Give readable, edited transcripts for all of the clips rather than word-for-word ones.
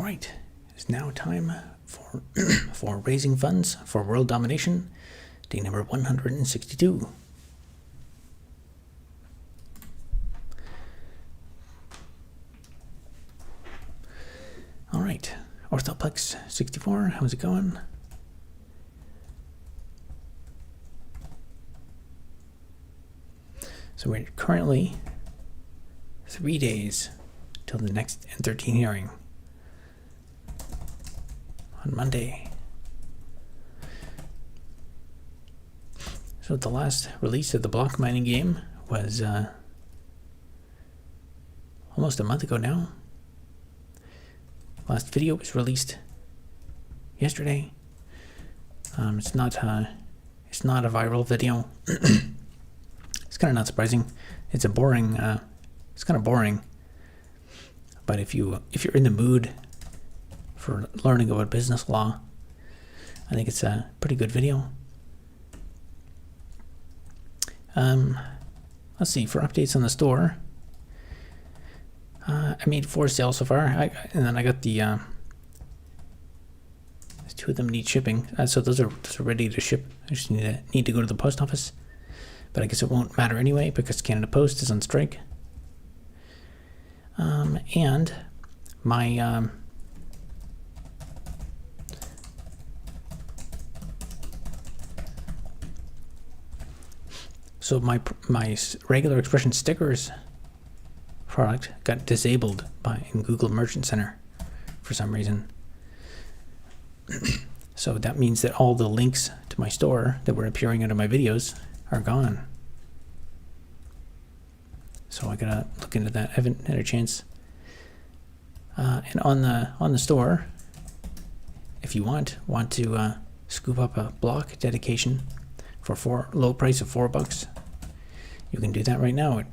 right, it's now time for for raising funds for world domination, day number 162. All right, Orthoplex 64, how's it going? So we're currently 3 days till the next N13 hearing on Monday. So the last release of the block mining game was almost a month ago now. Last video was released yesterday. It's not a viral video. It's kind of not surprising. It's a boring. It's kind of boring. But if you're in the mood for learning about business law, I think it's a pretty good video. Let's see, for updates on the store. I made 4 sales so far, and then I got the. There's 2 of them need shipping, so those are ready to ship. I just need to go to the post office, but I guess it won't matter anyway because Canada Post is on strike. And my so my regular expression stickers product got disabled in Google Merchant Center for some reason. So that means that all the links to my store that were appearing under my videos are gone. So I gotta look into that. I haven't had a chance. And on the store, if you want to scoop up a block dedication for low price of $4, you can do that right now at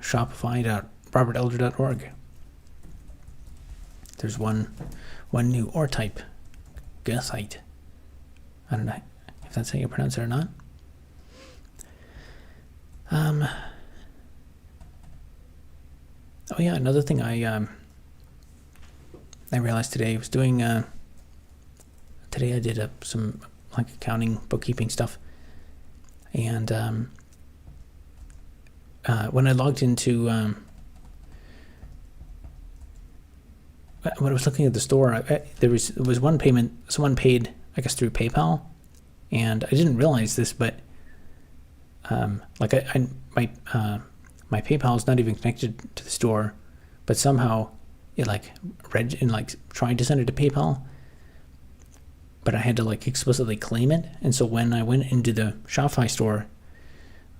shopify.robertelder.org. There's one new ore type, goethite. I don't know if that's how you pronounce it or not. Oh yeah, another thing I realized today I was doing. Today I did some like accounting, bookkeeping stuff, and when I logged into when I was looking at the store, there was one payment someone paid, I guess, through PayPal, and I didn't realize this, but like my PayPal is not even connected to the store, but somehow it tried to send it to PayPal, but I had to explicitly claim it. And so when I went into the Shopify store,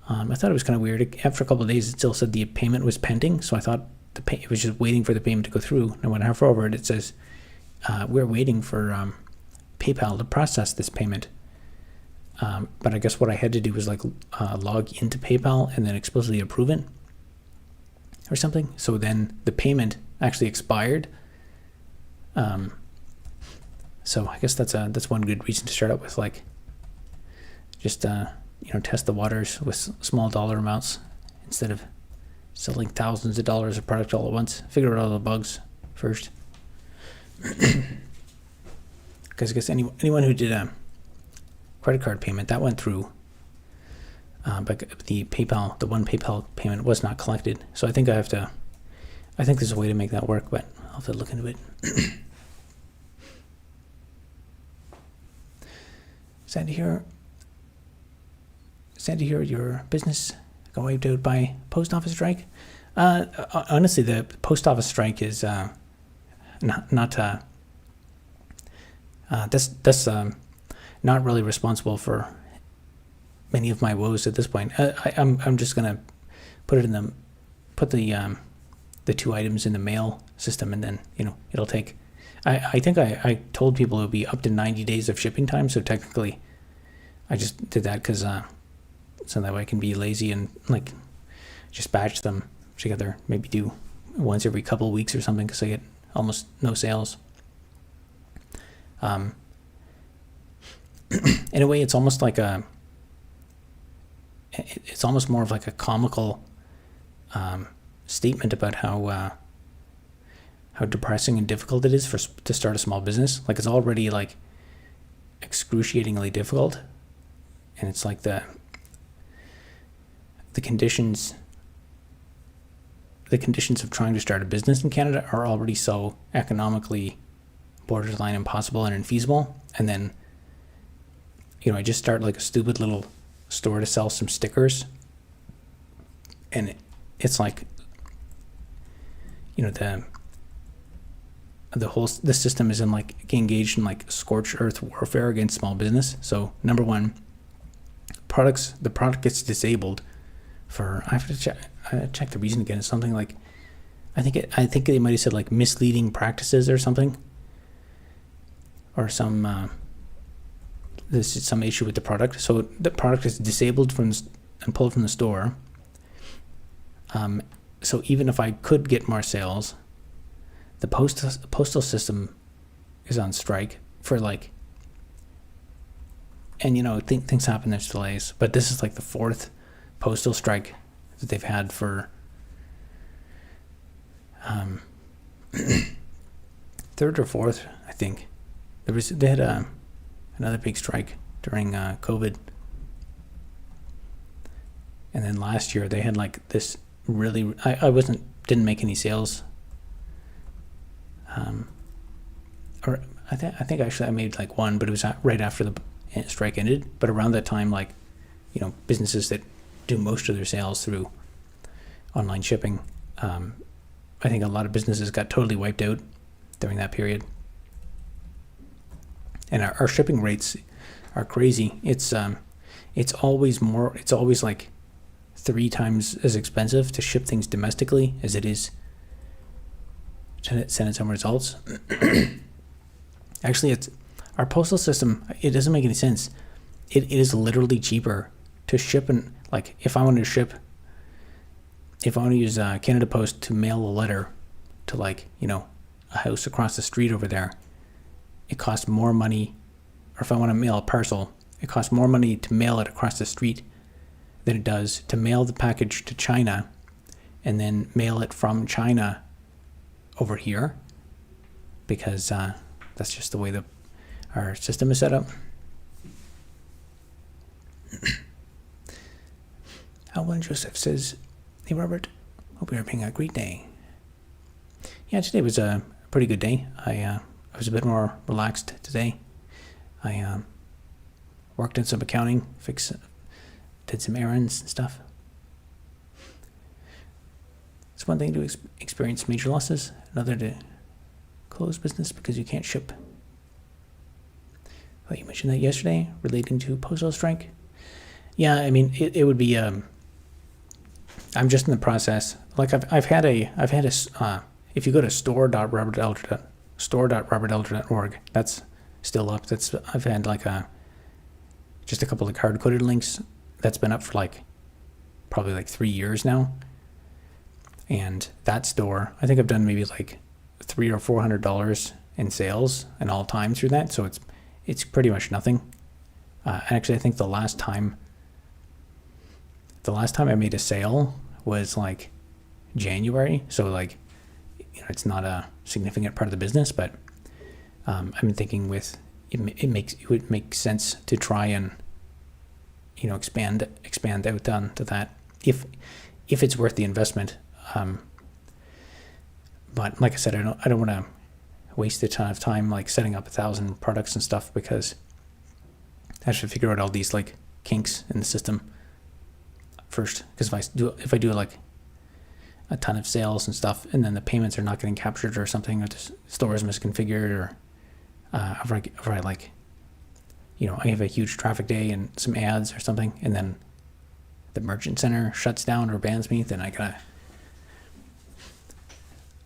I thought it was kind of weird. After a couple of days, it still said the payment was pending. So I thought it was just waiting for the payment to go through. And when I hover over it, it says, we're waiting for PayPal to process this payment. But I guess what I had to do was log into PayPal and then explicitly approve it or something. So then the payment actually expired. So I guess that's one good reason to start out with, just test the waters with small dollar amounts instead of selling thousands of dollars of product all at once. Figure out all the bugs first. Because I guess anyone who did a credit card payment, that went through, but the one PayPal payment was not collected. So I think there's a way to make that work, but I'll have to look into it. Sad to hear your business got wiped out by post office strike. Honestly, the post office strike is not really responsible for many of my woes at this point. I'm just gonna put the 2 items in the mail system, and then it'll take. I think I told people it would be up to 90 days of shipping time. So technically, I just did that because so that way I can be lazy and just batch them together. Maybe do once every couple of weeks or something because I get almost no sales. In a way, it's almost it's almost more of a comical statement about how how depressing and difficult it is to start a small business. Like, it's already like excruciatingly difficult, and it's like the conditions of trying to start a business in Canada are already so economically borderline impossible and infeasible. And then, I just start like a stupid little store to sell some stickers, and it's like, the system is engaged in like scorched earth warfare against small business. So number one, the product gets disabled for, I have to check the reason again. It's something like, I think they might have said like misleading practices or something, or this is some issue with the product. So the product is disabled and pulled from the store. So even if I could get more sales, the postal system is on strike for like, and things happen, there's delays, but this is like the fourth postal strike that they've had for third or fourth, I think. They had another big strike during COVID, and then last year they had like this really. I didn't make any sales. Or I think actually I made like one, but it was right after the strike ended. But around that time, like, businesses that do most of their sales through online shipping, I think a lot of businesses got totally wiped out during that period. And our shipping rates are crazy. It's always like 3 times as expensive to ship things domestically as it is to send it somewhere else. Actually, it's our postal system. It doesn't make any sense. It is literally cheaper to ship, and like if I want to use Canada Post to mail a letter to like a house across the street over there, it costs more money. Or if I want to mail a parcel, it costs more money to mail it across the street than it does to mail the package to China and then mail it from China over here, because that's just the way our system is set up. Alan Joseph says, "Hey Robert, hope you're having a great day." Yeah, today was a pretty good day. I was a bit more relaxed today. I worked in some accounting, did some errands and stuff. It's one thing to experience major losses, another to close business because you can't ship. Well, you mentioned that yesterday relating to postal strike. Yeah, I mean it would be. I'm just in the process. Like I've had a. If you go to store.robertelder.org, that's still up. I've had like just a couple of hard-coded links. That's been up for like probably like 3 years now. And that store, I think I've done maybe like $300 or $400 in sales in all time through that. So it's pretty much nothing. Actually, I think the last time I made a sale was like January. So like, it's not a significant part of the business, but I've been thinking it would make sense to try and expand out to that if it's worth the investment. But like I said, I don't want to waste a ton of time like setting up 1,000 products and stuff, because I should figure out all these like kinks in the system first. Because if I do like a ton of sales and stuff, and then the payments are not getting captured or something, or the store is misconfigured, or if I like, I have a huge traffic day and some ads or something, and then the merchant center shuts down or bans me, then I gotta.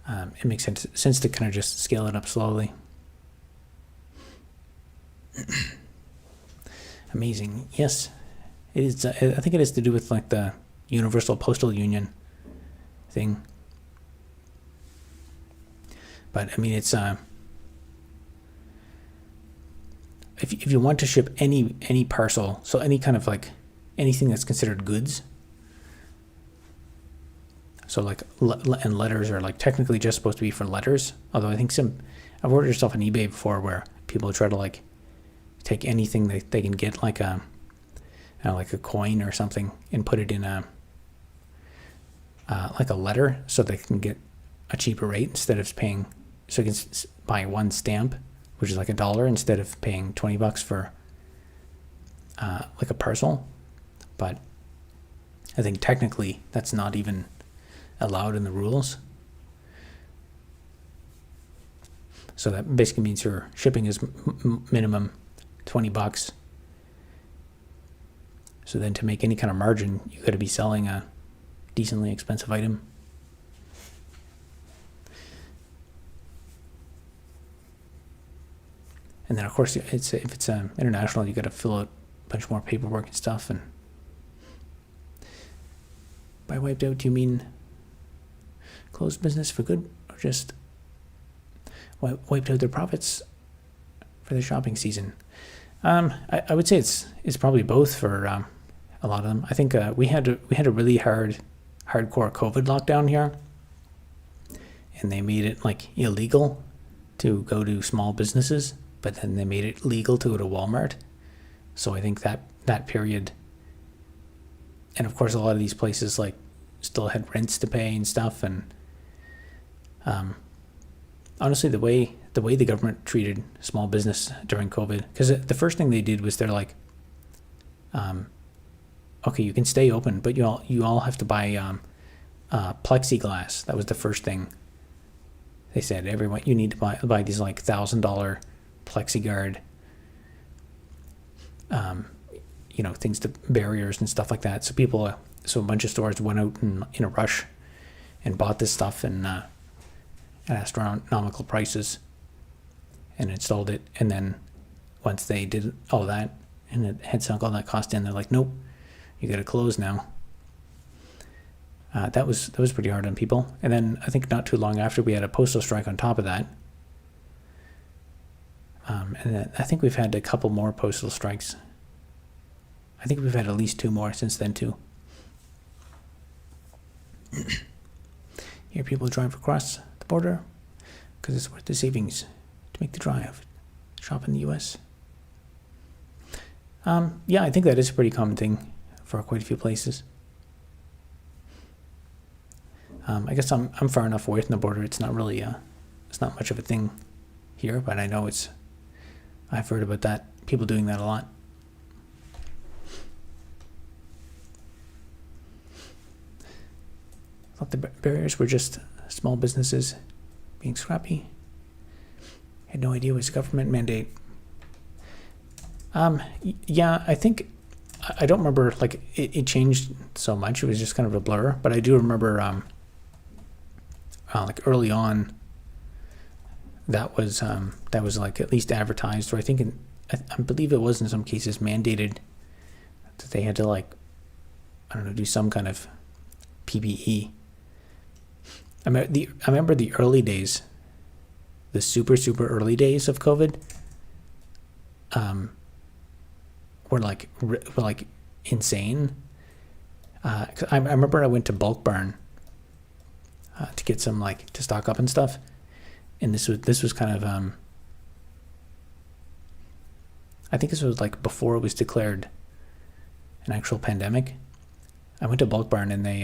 It makes sense to kind of just scale it up slowly. Amazing. Yes, it is. I think it is to do with like the Universal Postal Union thing. But I mean, it's if you want to ship any parcel, so any kind of like anything that's considered goods. So like, and letters are like technically just supposed to be for letters. Although I think I've ordered stuff on eBay before where people try to like take anything that they can get, like a coin or something, and put it in like a letter, so they can get a cheaper rate instead of paying. So you can buy one stamp, which is like $1, instead of paying $20 for like a parcel. But I think technically that's not even allowed in the rules. So that basically means your shipping is minimum $20. So then to make any kind of margin, you got to be selling a decently expensive item. And then of course, if it's international, you got to fill out a bunch more paperwork and stuff. And by wiped out, do you mean closed business for good, or just wiped out their profits for the shopping season? I would say it's probably both for a lot of them. I think we had a really hardcore COVID lockdown here, and they made it like illegal to go to small businesses, but then they made it legal to go to Walmart. So I think that period, and of course a lot of these places like still had rents to pay and stuff, and honestly the way the government treated small business during COVID, because the first thing they did was they're like, okay, you can stay open, but you all have to buy plexiglass. That was the first thing they said. Everyone, you need to buy these like $1,000 plexiguard, things, to barriers and stuff like that. So a bunch of stores went out in a rush and bought this stuff and at astronomical prices and installed it. And then once they did all that and it had sunk all that cost in, they're like, nope, you got to close now. That was pretty hard on people. And then I think not too long after, we had a postal strike on top of that. And then I think we've had a couple more postal strikes. I think we've had at least 2 more since then too. Here people drive across the border because it's worth the savings to make the drive. Shop in the U.S. Yeah, I think that is a pretty common thing for quite a few places. I guess I'm far enough away from the border. It's not really it's not much of a thing here, but I know I've heard about that, people doing that a lot. I thought the barriers were just small businesses being scrappy. Had no idea it was a government mandate. Yeah, I think, I don't remember, like, it changed so much. It was just kind of a blur, but I do remember, like early on, that was like at least advertised, or I believe it was in some cases mandated that they had to, like, I don't know, do some kind of PPE. I remember the early days, the super early days of COVID, were like insane. I remember I went to Bulk Barn to get some, like, to stock up and stuff, and this was kind of I think this was like before it was declared an actual pandemic. I went to Bulk Barn and they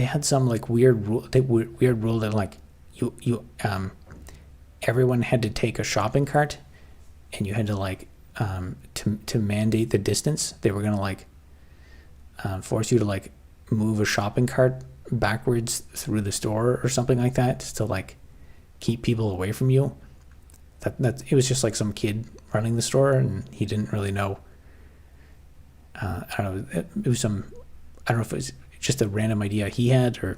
had some like weird rule. Weird rule that, like, you everyone had to take a shopping cart, and you had to, like, to mandate the distance. They were gonna, like, force you to, like, move a shopping cart backwards through the store or something like that, just to, like, keep people away from you. That it was just like some kid running the store, and he didn't really know. I don't know. It was some. I don't know if it was just a random idea he had, or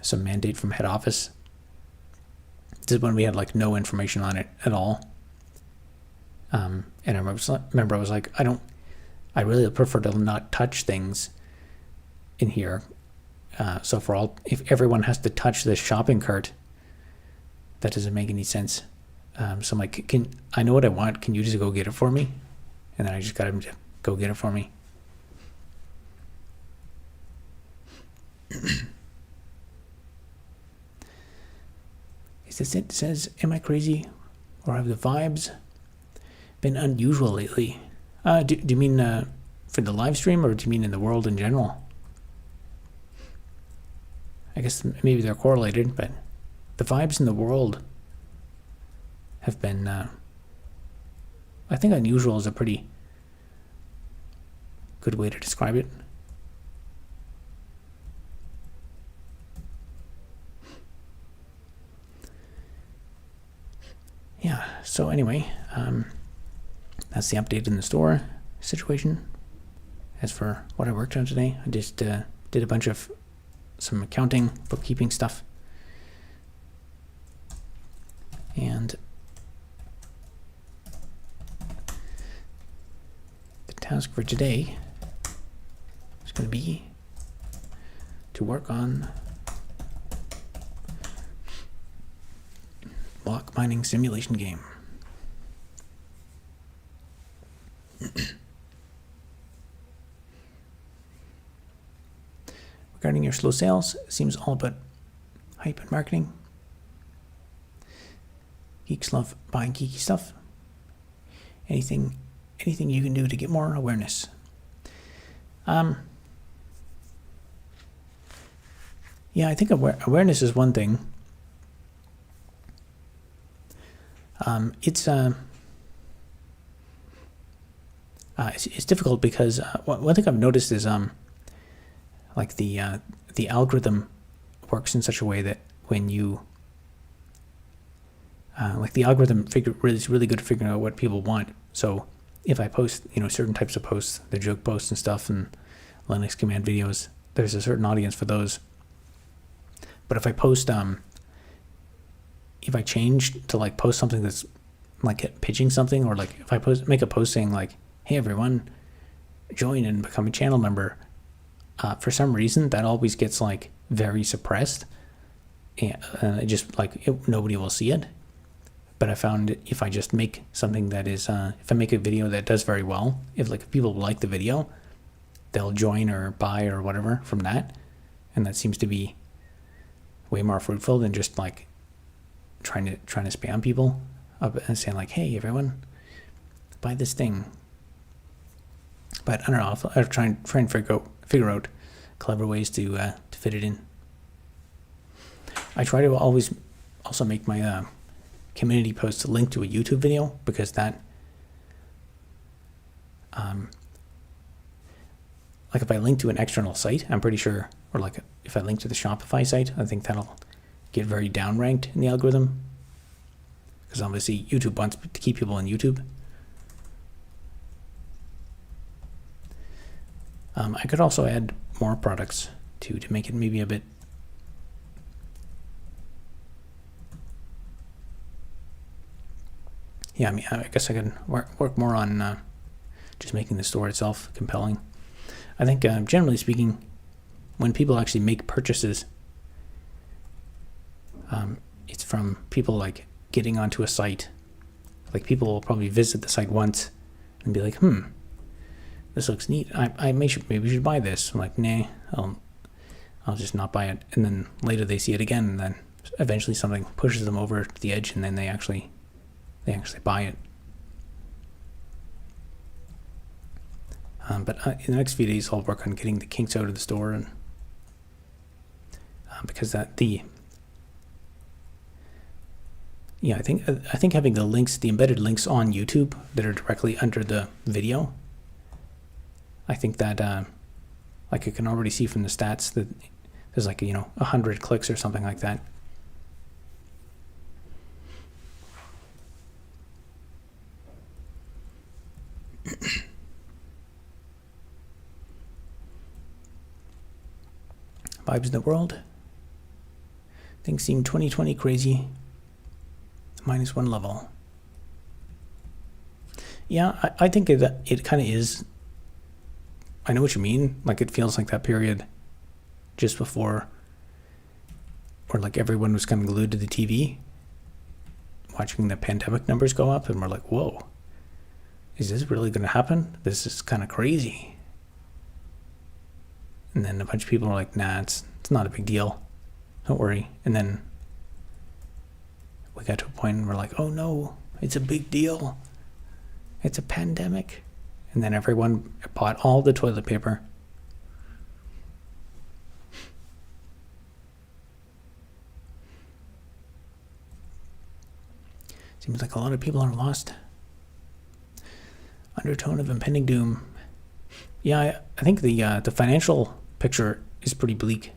some mandate from head office. This is when we had, like, no information on it at all. And I remember I was like, I really prefer to not touch things in here. So if everyone has to touch this shopping cart, that doesn't make any sense. So I'm like, I know what I want. Can you just go get it for me? And then I just got him to go get it for me. Is this it? It says, am I crazy? Or have the vibes been unusual lately? Do you mean for the live stream, or do you mean in the world in general? I guess maybe they're correlated, but the vibes in the world have been, I think unusual is a pretty good way to describe it. Yeah, so anyway, that's the update in the store situation. As for what I worked on today, I just did a bunch of some accounting, bookkeeping stuff. And the task for today is going to be to work on block mining simulation game. Regarding your slow sales, it seems all about hype and marketing. Geeks love buying geeky stuff. Anything you can do to get more awareness. Yeah, I think awareness is one thing. It's difficult because one thing I've noticed is like the algorithm works in such a way that when you like the algorithm is really good at figuring out what people want. So if I post certain types of posts, the joke posts and stuff, and Linux command videos, there's a certain audience for those. But if I post if I change to like post something that's like pitching something, or like if I make a post saying like, hey everyone, join and become a channel member, for some reason that always gets like very suppressed, and it just like nobody will see it. But I found if I just make something that is if I make a video that does very well, if people like the video, they'll join or buy or whatever from that, and that seems to be way more fruitful than just like trying to spam people up and saying like, hey everyone, buy this thing. But I don't know, I'll try and figure out clever ways to fit it in. I try to always also make my community posts link to a YouTube video, because that like if I link to an external site, I'm pretty sure, or like if I link to the Shopify site, I think that'll get very downranked in the algorithm, because obviously YouTube wants to keep people on YouTube. I could also add more products to make it maybe a bit I mean, I guess I can work more on just making the store itself compelling. I think generally speaking, when people actually make purchases, it's from people like getting onto a site. Like people will probably visit the site once and be like, this looks neat. Maybe we should buy this. I'm like, nah, I'll just not buy it. And then later they see it again, and then eventually something pushes them over to the edge, and then they actually buy it. But in the next few days, I'll work on getting the kinks out of the store, and because I think having the links, the embedded links on YouTube that are directly under the video, I think that like I can already see from the stats that there's like 100 clicks or something like that. Vibes in the world. Things seem 2020 crazy. -1 level. Yeah, I think it kind of is. I know what you mean. Like it feels like that period just before, or like everyone was kind of glued to the TV, watching the pandemic numbers go up, and we're like, whoa, is this really going to happen? This is kind of crazy. And then a bunch of people were like, nah, it's not a big deal. Don't worry. And then we got to a point and we're like, oh no, it's a big deal. It's a pandemic. And then everyone bought all the toilet paper. Seems like a lot of people are lost. Undertone of impending doom. Yeah, I think the financial picture is pretty bleak.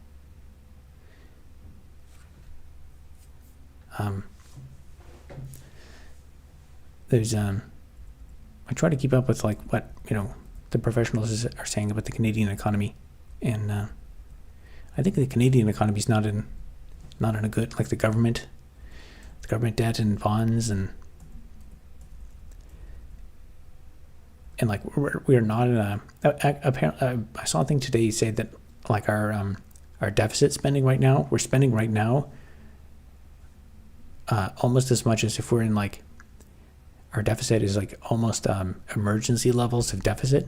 There's I try to keep up with like what the professionals are saying about the Canadian economy, and I think the Canadian economy is not in a good, like the government debt and bonds and like we're not in a apparently I saw a thing today say that like our deficit spending right now, we're spending right now almost as much as if we're in like our deficit is like almost emergency levels of deficit.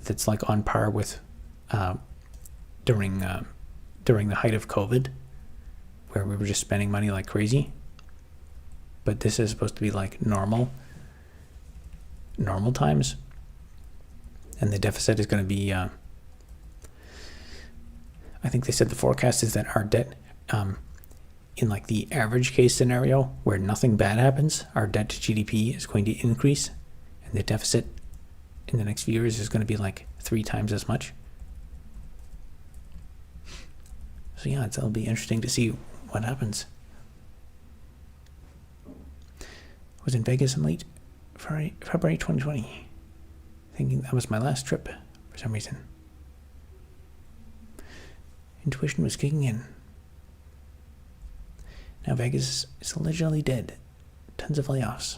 That's like on par with during the height of COVID, where we were just spending money like crazy. But this is supposed to be like normal times, and the deficit is going to be. I think they said the forecast is that our debt. In like the average case scenario where nothing bad happens, our debt to GDP is going to increase, and the deficit in the next few years is going to be like 3 times as much. So yeah, it'll be interesting to see what happens. I was in Vegas in late February 2020, thinking that was my last trip for some reason. Intuition was kicking in. Now Vegas is allegedly dead. Tons of layoffs.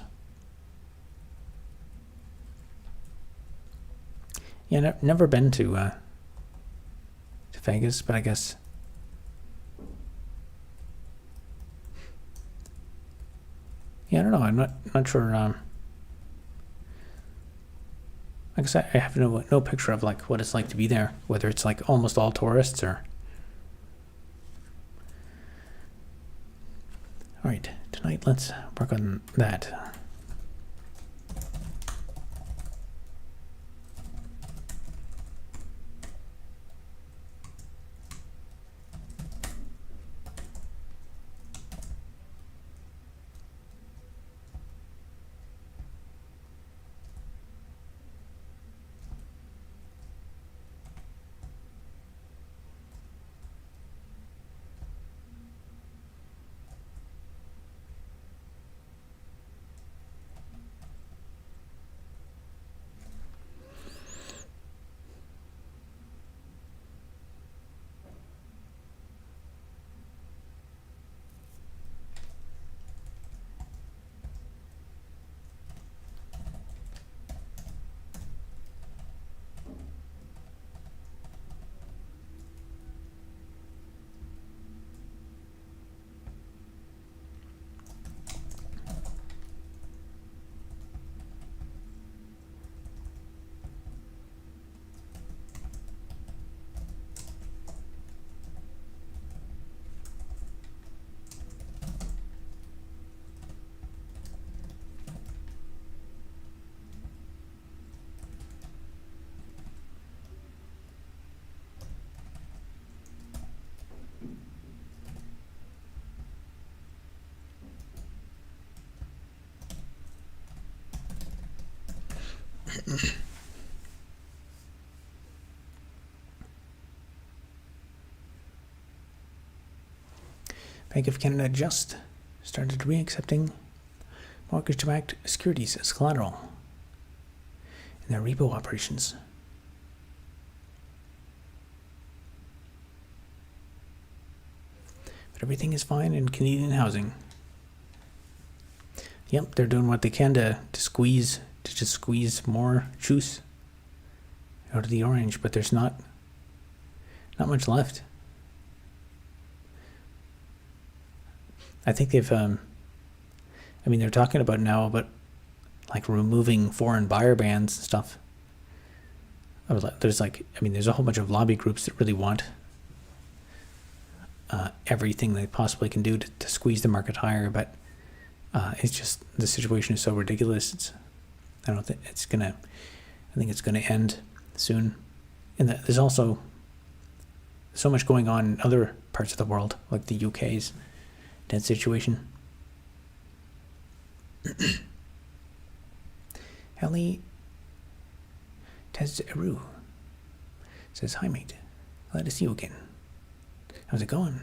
Yeah, never been to Vegas, but I guess I don't know. I'm not sure. I guess I have no picture of like what it's like to be there. Whether it's like almost all tourists or. All right, tonight let's work on that. Bank of Canada just started re-accepting mortgage-backed securities as collateral in their repo operations. But everything is fine in Canadian housing. Yep, they're doing what they can to just squeeze more juice out of the orange, but there's not much left. I think they've they're talking about now about like removing foreign buyer bans and stuff. there's a whole bunch of lobby groups that really want everything they possibly can do to squeeze the market higher, but it's just the situation is so ridiculous. I think it's gonna end soon, and there's also so much going on in other parts of the world, like the UK's debt situation. Ellie Tezeru says, "Hi mate, glad to see you again. How's it going?"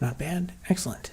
Not bad. Excellent.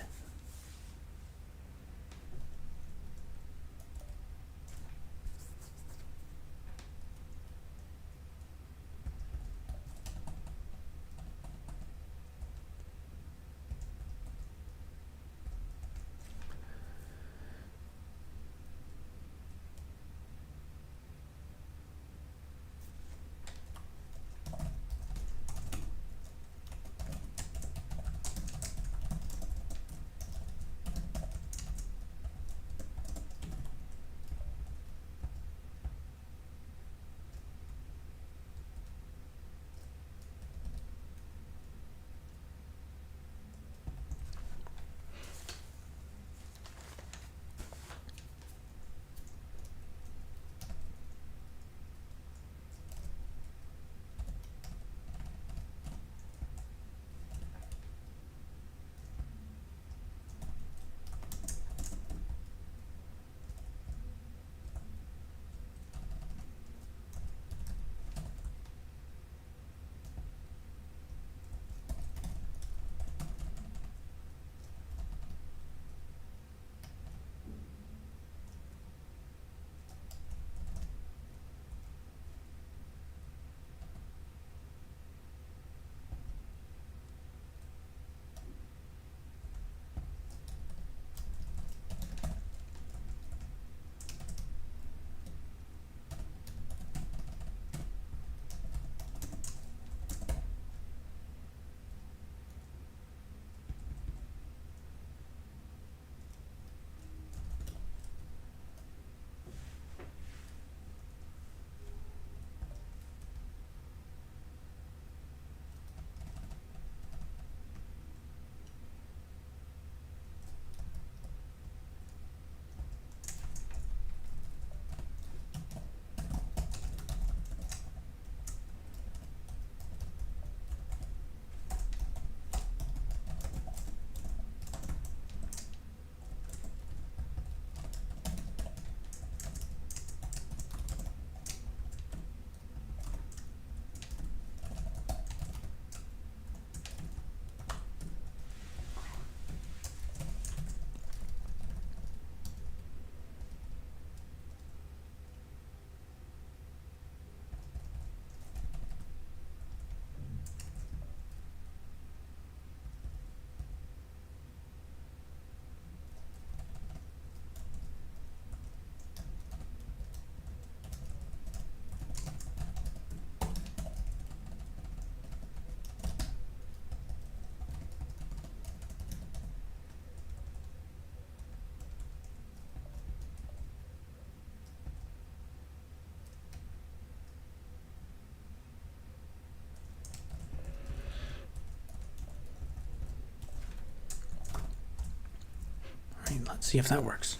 Let's see if that works.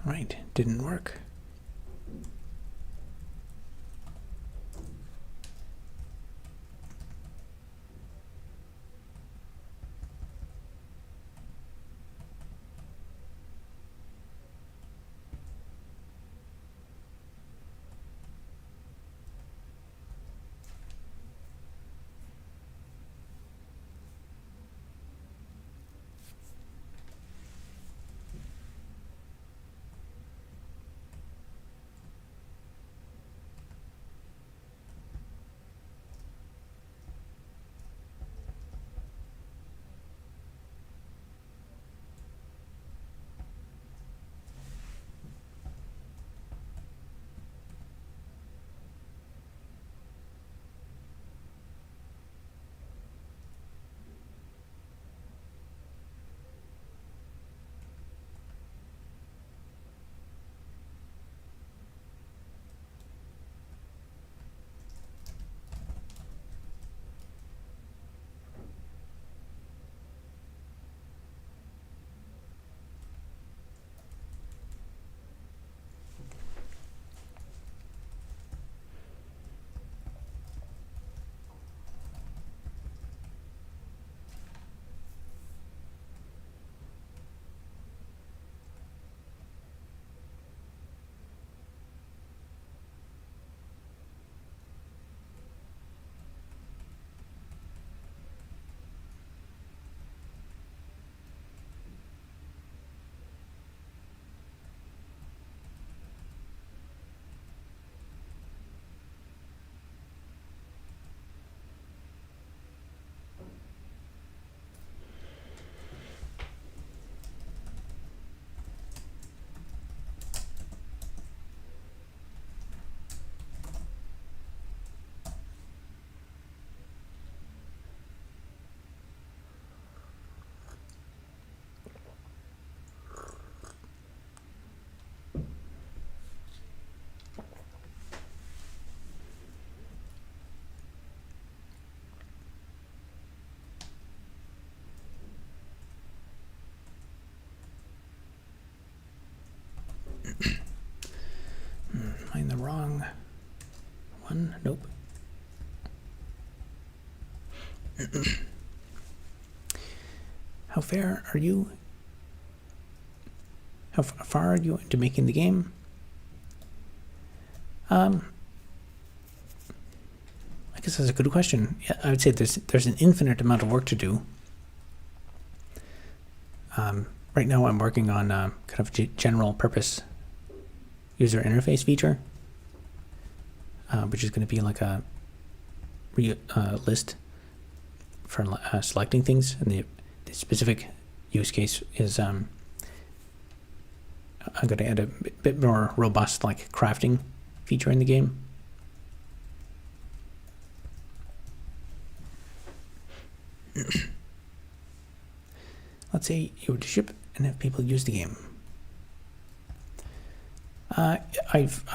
Right, didn't work. Am I in the wrong one? Nope. How far are you? How far are you into making the game? I guess that's a good question. Yeah, I would say there's an infinite amount of work to do. Right now I'm working on kind of general purpose user interface feature, which is going to be like a list for selecting things, and the specific use case is I'm going to add a bit more robust like crafting feature in the game. Let's say you were to ship and have people use the game. I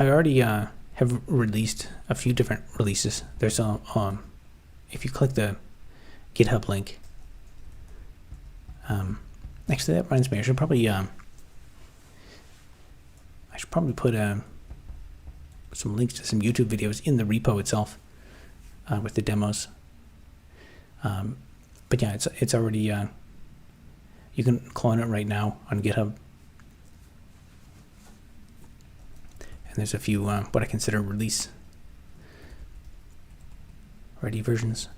already have released a few different releases. There's a if you click the GitHub link, Actually, that reminds me. I should probably put some links to some YouTube videos in the repo itself with the demos. But yeah, it's already you can clone it right now on GitHub. And there's a few what I consider release ready versions.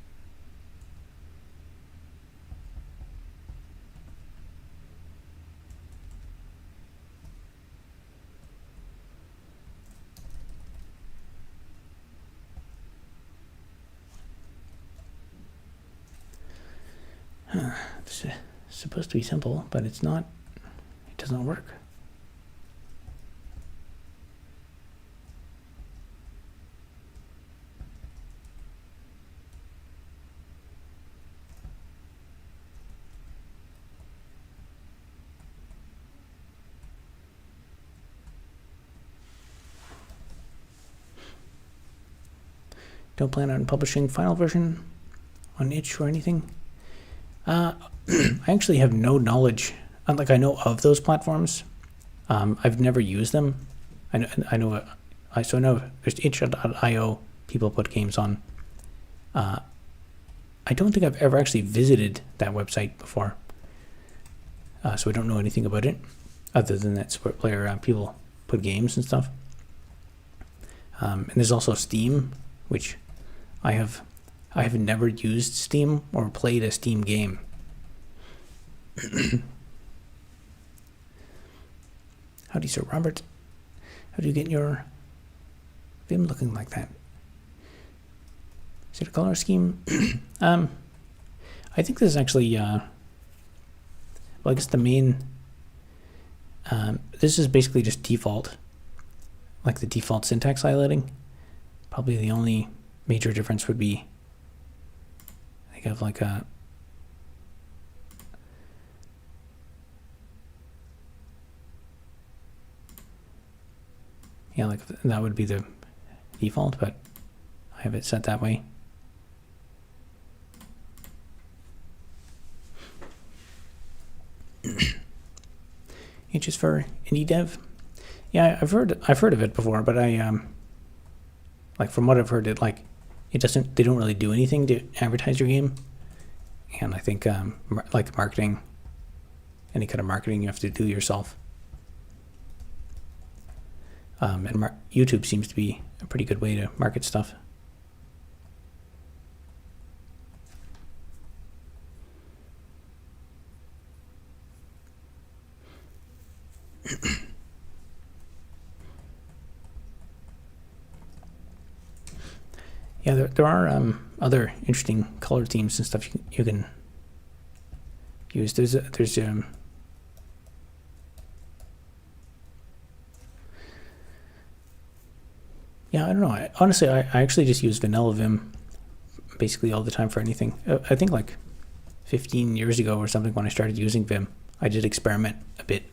This is supposed to be simple, but it's not. It does not work. Don't plan on publishing final version on itch or anything. I actually have no knowledge. Like, I know of those platforms. I've never used them. I know there's itch.io. People put games on. I don't think I've ever actually visited that website before. So I don't know anything about it, other than that Sport Player people put games and stuff. And there's also Steam, which I have never used Steam or played a Steam game. Howdy, Sir Robert. How do you get your Vim looking like that? Is it a color scheme? I think this is actually, well, I guess the main, this is basically just default, like the default syntax highlighting. Probably the only major difference would be, I think of like a, yeah, like that would be the default, but I have it set that way. It's just for indie dev. Yeah, I've heard of it before, but I like from what I've heard, it like they don't really do anything to advertise your game, and I think like marketing, any kind of marketing you have to do yourself. And YouTube seems to be a pretty good way to market stuff. Yeah, there are other interesting color themes and stuff you can use. There's yeah, I don't know. Honestly, I actually just use vanilla Vim basically all the time for anything. I think like 15 years ago or something when I started using Vim, I did experiment a bit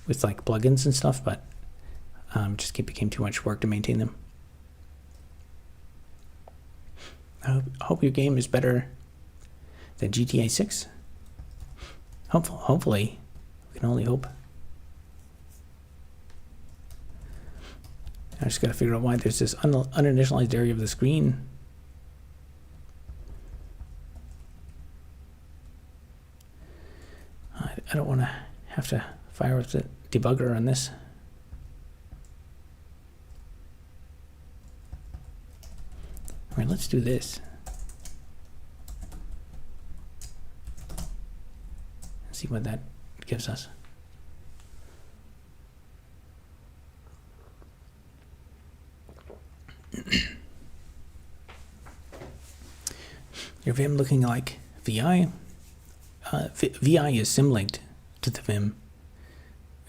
with like plugins and stuff, but just became too much work to maintain them. I hope your game is better than GTA 6. Hopefully, we can only hope. I just got to figure out why there's this uninitialized area of the screen. I don't want to have to fire up the debugger on this. All right, let's do this. See what that gives us. Your Vim looking like VI? VI is symlinked to the Vim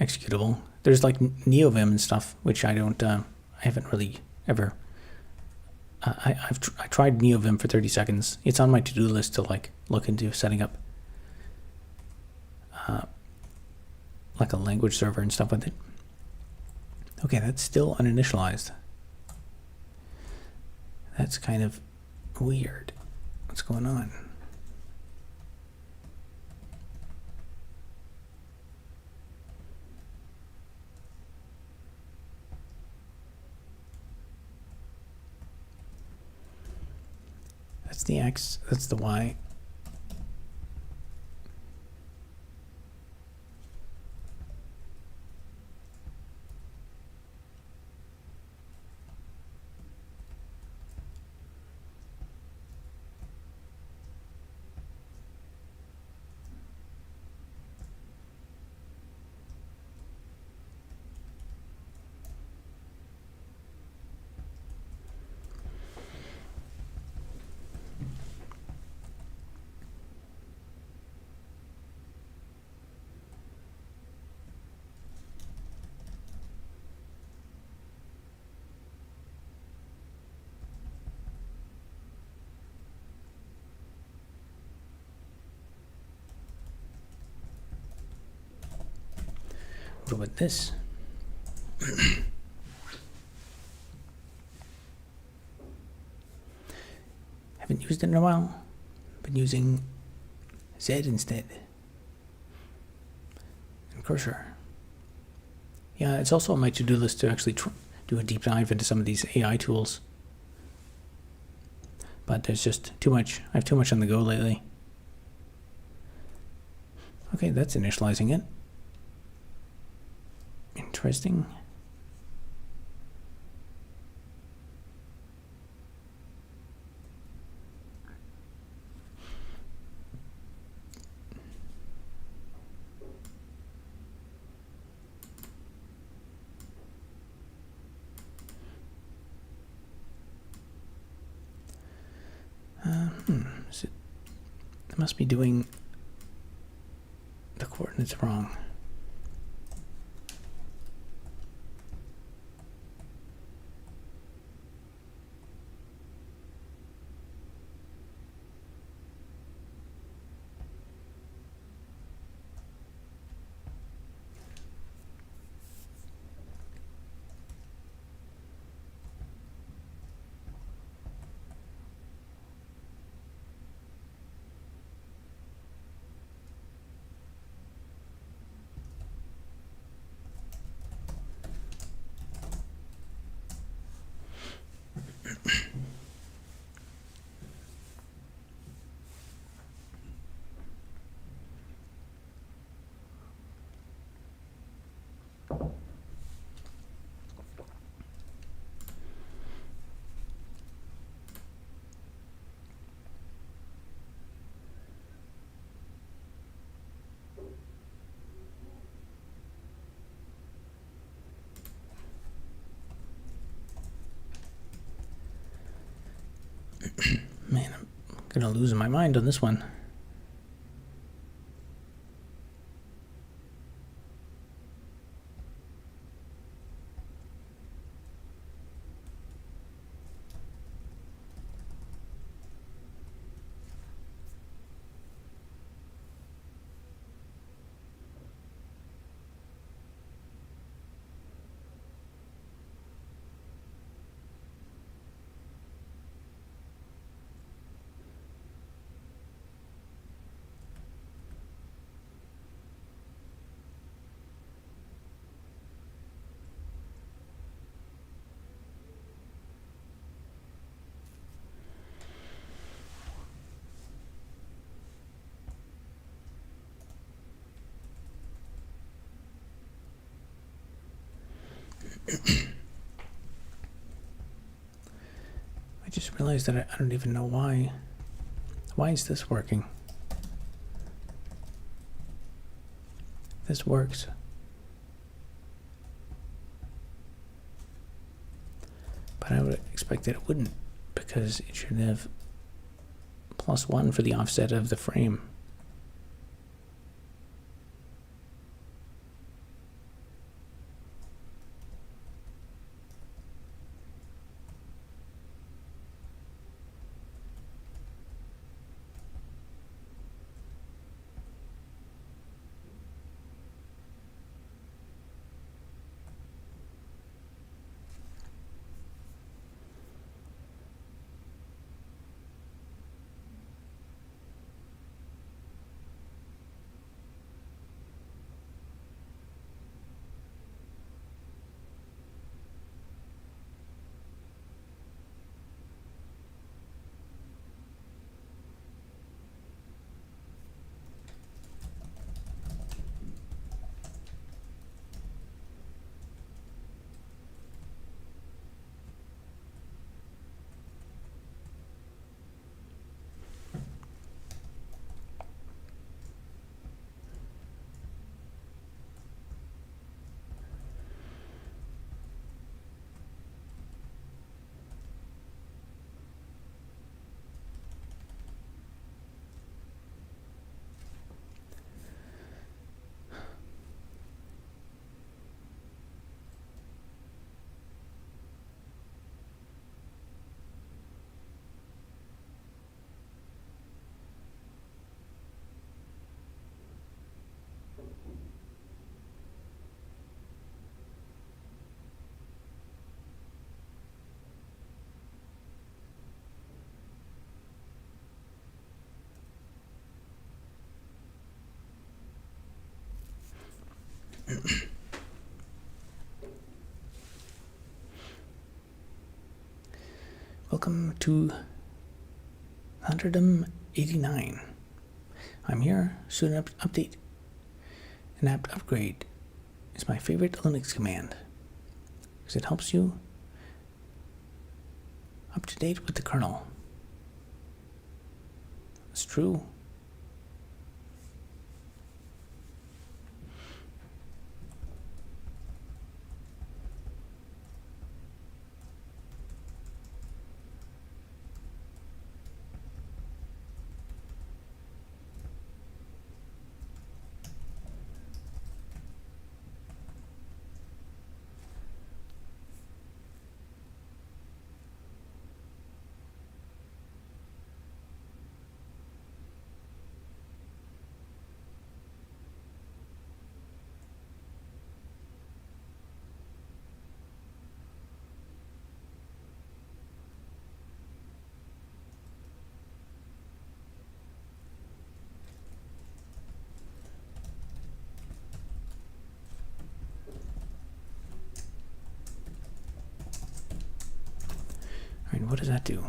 executable. There's like NeoVim and stuff, which I don't, I haven't really ever. I tried NeoVim for 30 seconds. It's on my to-do list to like look into setting up like a language server and stuff with it. Okay, that's still uninitialized. That's kind of weird. What's going on? the X, that's the Y. What about this? Haven't used it in a while. Been using Z instead. And cursor. Yeah, it's also on my to-do list to actually do a deep dive into some of these AI tools. But there's just too much. I have too much on the go lately. Okay, that's initializing it. Interesting. It must be doing the coordinates wrong. Man, I'm gonna lose my mind on this one. I just realized that I don't even know why. Why is this working? This works. But I would expect that it wouldn't, because it should have +1 for the offset of the frame. welcome to 189. I'm here, soon update. An apt upgrade is my favorite Linux command because it helps you up to date with the kernel. It's true. All right, what does that do?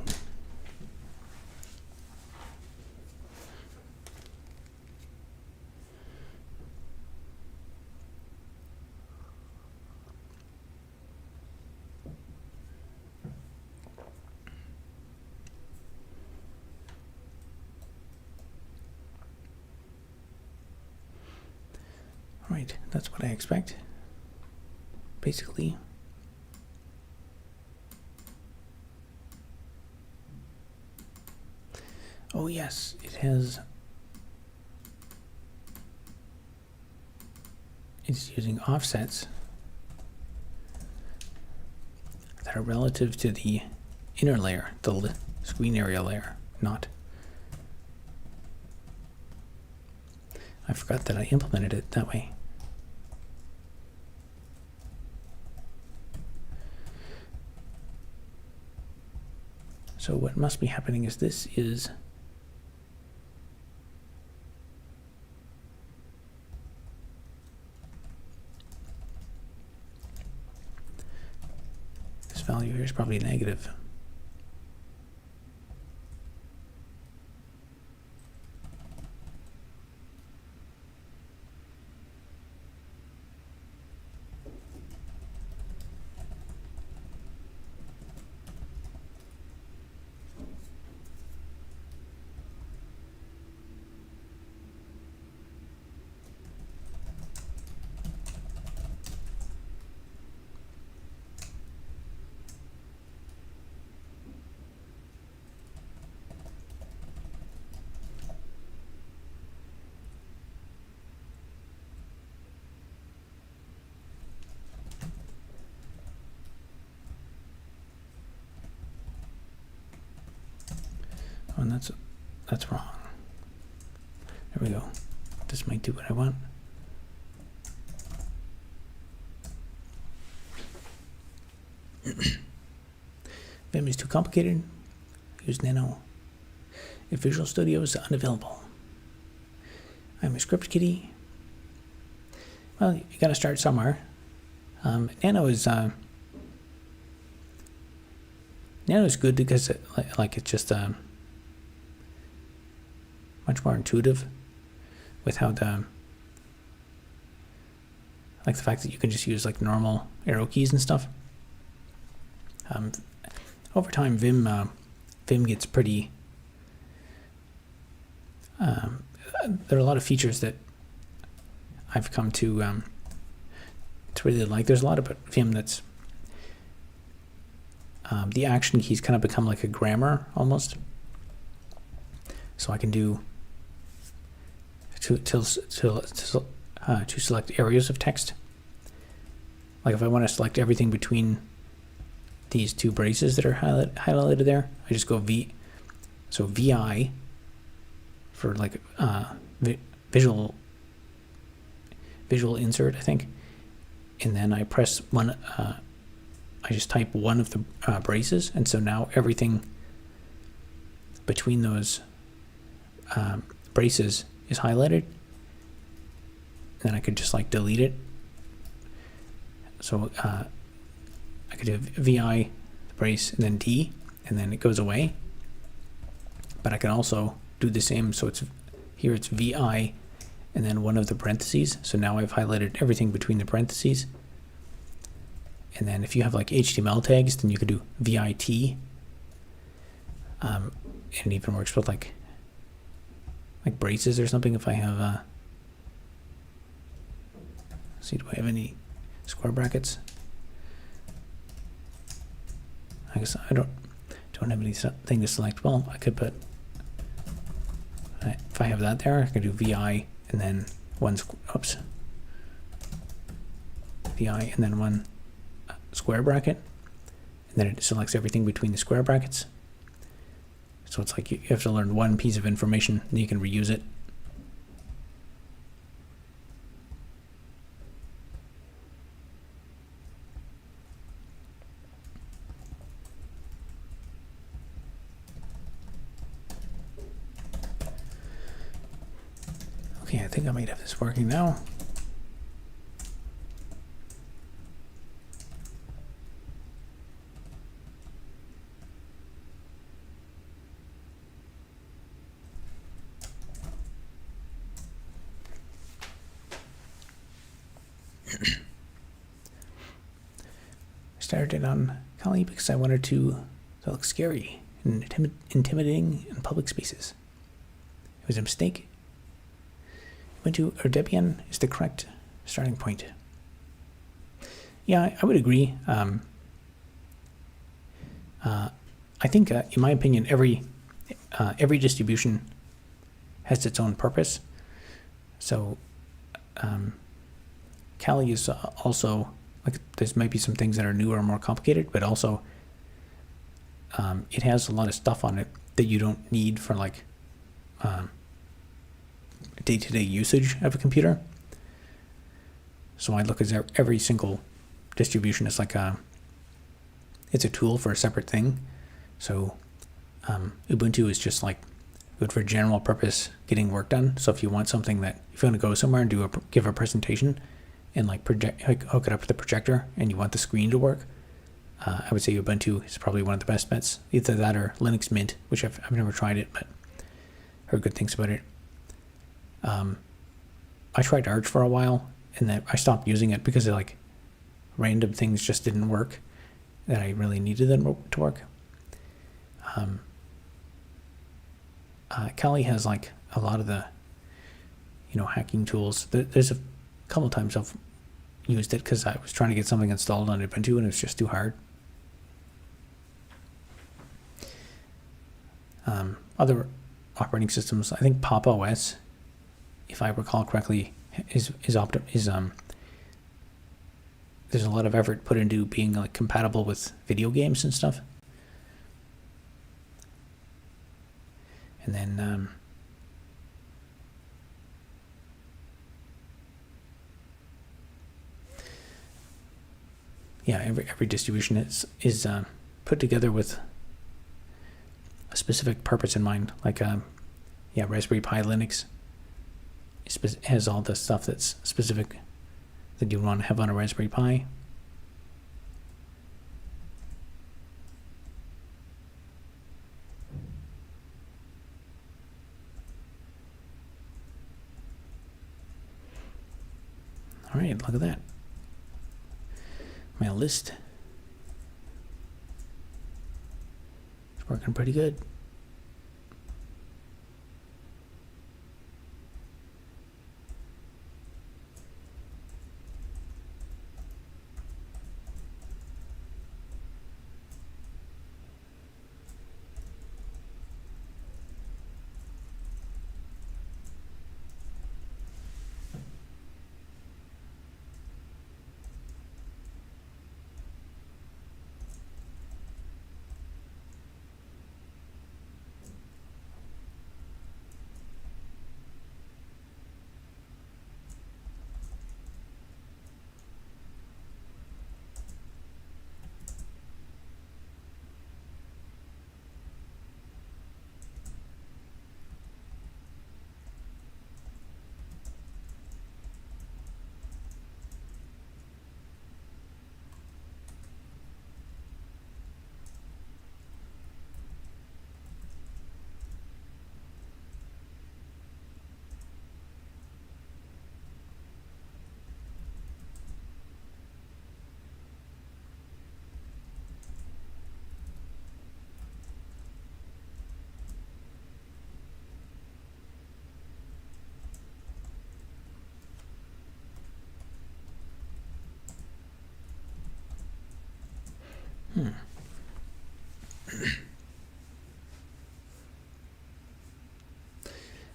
All right, that's what I expect. Basically, oh yes, it's using offsets that are relative to the inner layer, the screen area layer, not. I forgot that I implemented it that way. So what must be happening is this value here is probably negative. Oh, and that's wrong. There we go. This might do what I want. Vim is too complicated. Use Nano. If Visual Studio is unavailable. I'm a script kiddie. Well, you gotta start somewhere. Nano is good because it's just much more intuitive with how the fact that you can just use like normal arrow keys and stuff. Over time, Vim gets pretty. There are a lot of features that I've come to really like. There's a lot about Vim that's the action keys kind of become like a grammar almost. So I can do to select areas of text. Like if I want to select everything between these two braces that are highlighted there, I just go so VI for like visual insert, I think, and then I press one. I just type one of the braces, and so now everything between those braces is highlighted. Then I could just like delete it. So I could do VI brace and then D, and then it goes away. But I can also do the same. So it's here it's VI and then one of the parentheses. So now I've highlighted everything between the parentheses. And then if you have like HTML tags, then you could do VIT. And it even works with like braces or something. If I have, let's see, do I have any square brackets? I guess I don't have anything to select. Well, I could put, if I have that there, I could do VI and then VI and then one square bracket, and then it selects everything between the square brackets. So it's like you have to learn one piece of information, and you can reuse it. Okay, I think I might have this working now. I started it on Kali because I wanted to look scary and intimidating in public spaces. It was a mistake. Ubuntu or Debian is the correct starting point. Yeah, I would agree. I think, in my opinion, every distribution has its own purpose. So, Kali is also like there's might be some things that are newer or more complicated, but also it has a lot of stuff on it that you don't need for like day-to-day usage of a computer. So I look at every single distribution as like it's a tool for a separate thing. So Ubuntu is just like good for general purpose getting work done. So if you want something that if you want to go somewhere and give a presentation and like hook it up to the projector and you want the screen to work, I would say Ubuntu is probably one of the best bets. Either that or Linux Mint, which I've never tried it, but heard good things about it. I tried Arch for a while, and then I stopped using it because like random things just didn't work that I really needed them to work. Kali has like a lot of the, hacking tools. There's a couple times I've used it because I was trying to get something installed on Ubuntu and it was just too hard. Other operating systems, I think Pop! OS, if I recall correctly, is there's a lot of effort put into being like compatible with video games and stuff. And then yeah, every distribution is put together with a specific purpose in mind. Like Raspberry Pi Linux has all the stuff that's specific that you want to have on a Raspberry Pi. All right, look at that. My list is working pretty good.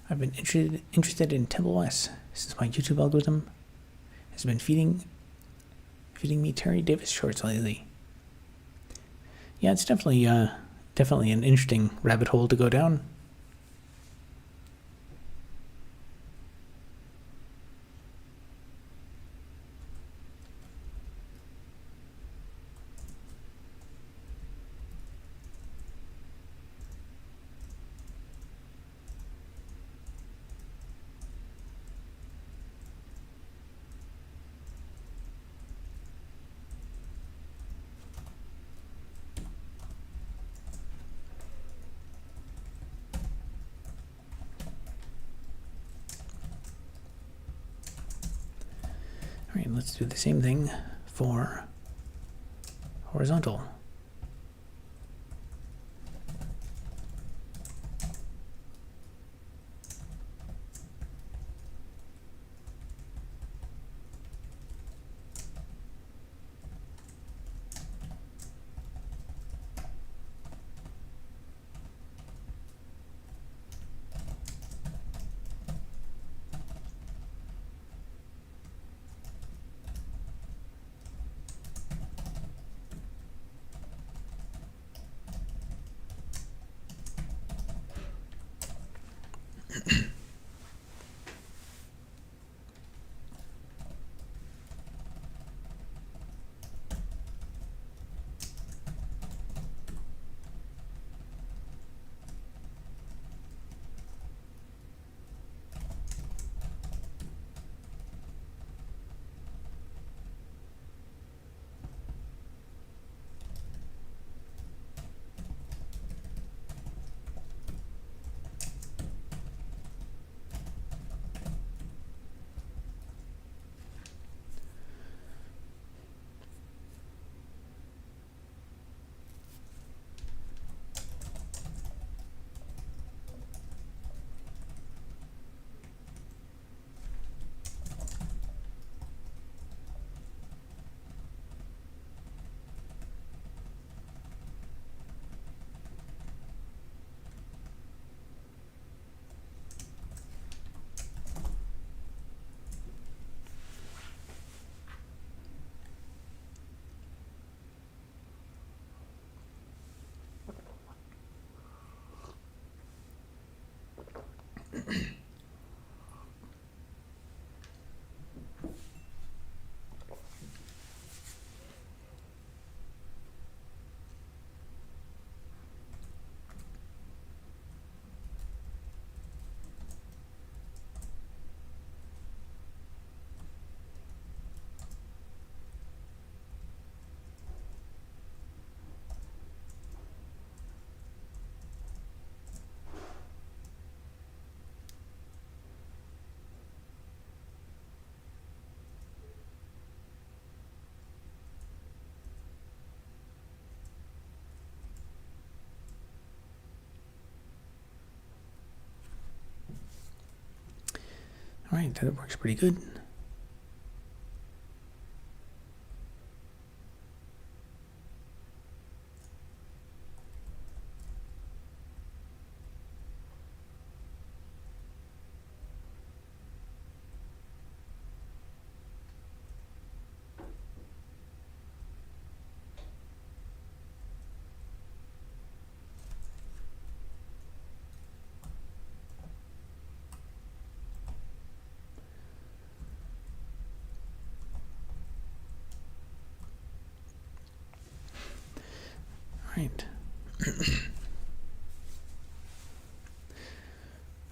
I've been interested in Temple West since my YouTube algorithm has been feeding me Terry Davis shorts lately. Yeah, it's definitely an interesting rabbit hole to go down. All right, let's do the same thing for horizontal. All right, that works pretty good. Right. Did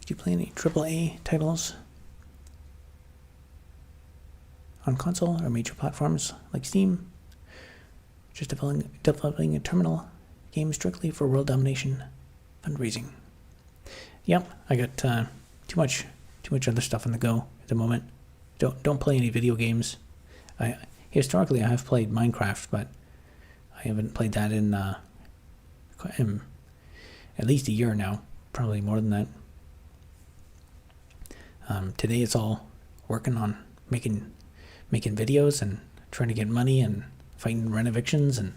you play any AAA titles on console or major platforms like Steam? Just developing a terminal game strictly for world domination fundraising. Yep, I got too much other stuff on the go at the moment. Don't play any video games. Historically I have played Minecraft, but I haven't played that in at least a year now, probably more than that. Today it's all working on making videos and trying to get money and fighting rent evictions and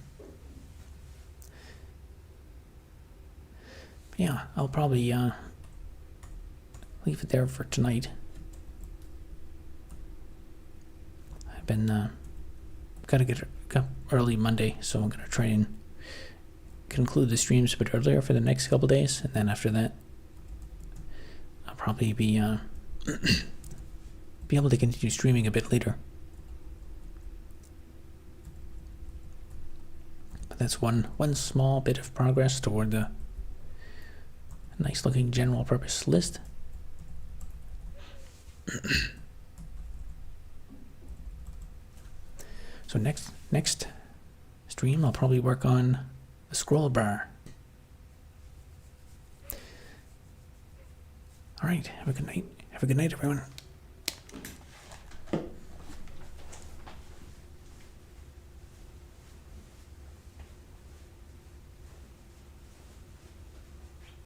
yeah, I'll probably leave it there for tonight. I've been gotta get up early Monday, so I'm gonna try and conclude the streams a bit earlier for the next couple days, and then after that, I'll probably be be able to continue streaming a bit later. But that's one small bit of progress toward the nice looking general purpose list. So next stream I'll probably work on the scroll bar. All right, have a good night. Have a good night, everyone.